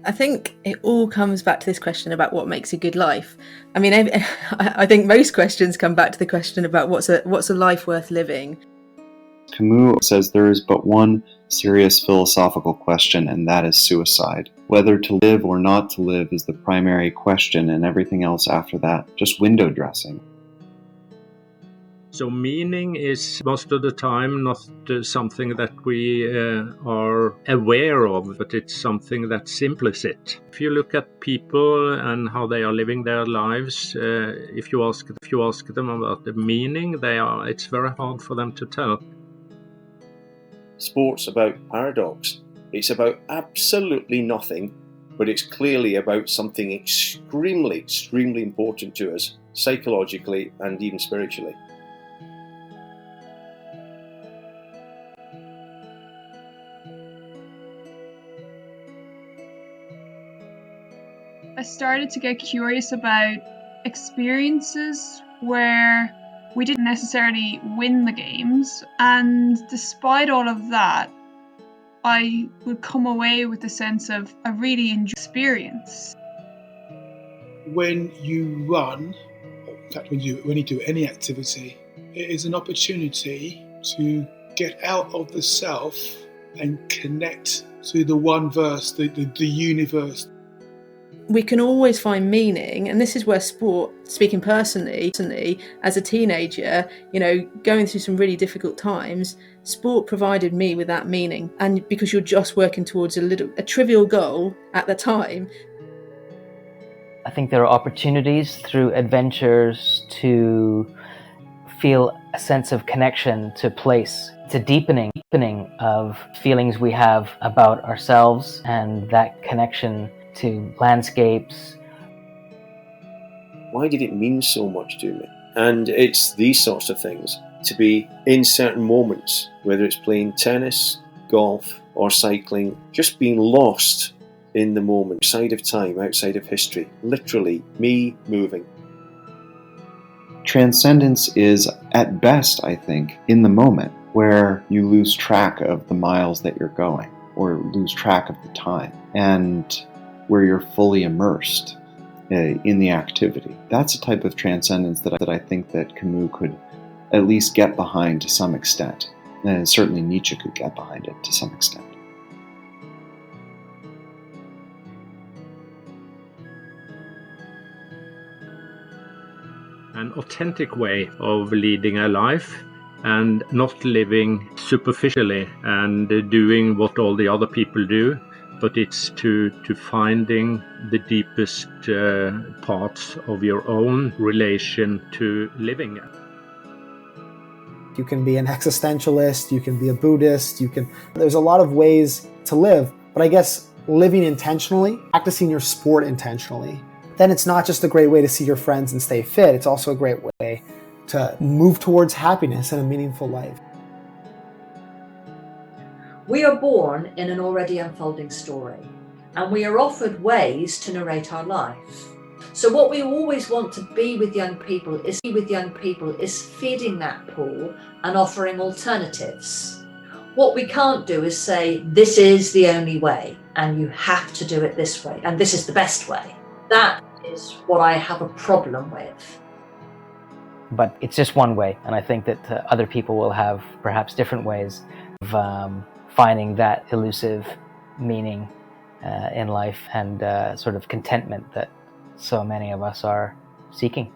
I think it all comes back to this question about what makes a good life. I mean, I think most questions come back to the question about what's a life worth living. Camus says there is but one serious philosophical question, and that is suicide. Whether to live or not to live is the primary question, and everything else after that, just window dressing. So meaning is most of the time not something that we are aware of, but it's something that's implicit. If you look at people and how they are living their lives, if you ask them about the meaning, it's very hard for them to tell. Sport's about paradox. It's about absolutely nothing, but it's clearly about something extremely, extremely important to us, psychologically and even spiritually. I started to get curious about experiences where we didn't necessarily win the games, and despite all of that, I would come away with a sense of a really enjoyable experience. When you run, in fact when you do any activity, it is an opportunity to get out of the self and connect to the one verse, the universe. We can always find meaning, and this is where sport, speaking personally, as a teenager, going through some really difficult times, sport provided me with that meaning. And because you're just working towards a trivial goal at the time. I think there are opportunities through adventures to feel a sense of connection to place. It's a deepening of feelings we have about ourselves and that connection to landscapes. Why did it mean so much to me? And it's these sorts of things, to be in certain moments, whether it's playing tennis, golf or cycling, just being lost in the moment, outside of time, outside of history, literally me moving. Transcendence is, at best, I think, in the moment, where you lose track of the miles that you're going, or lose track of the time, and where you're fully immersed in the activity. That's a type of transcendence that I think that Camus could at least get behind to some extent. And certainly Nietzsche could get behind it to some extent. An authentic way of leading a life and not living superficially and doing what all the other people do, but it's to finding the deepest parts of your own relation to living. You can be an existentialist, you can be a Buddhist, there's a lot of ways to live, but I guess living intentionally, practicing your sport intentionally, then it's not just a great way to see your friends and stay fit, it's also a great way to move towards happiness and a meaningful life. We are born in an already unfolding story, and we are offered ways to narrate our life. So what we always want to be with young people is feeding that pool and offering alternatives. What we can't do is say, this is the only way, and you have to do it this way, and this is the best way. That is what I have a problem with. But it's just one way, and I think that other people will have perhaps different ways of finding that elusive meaning in life and sort of contentment that so many of us are seeking.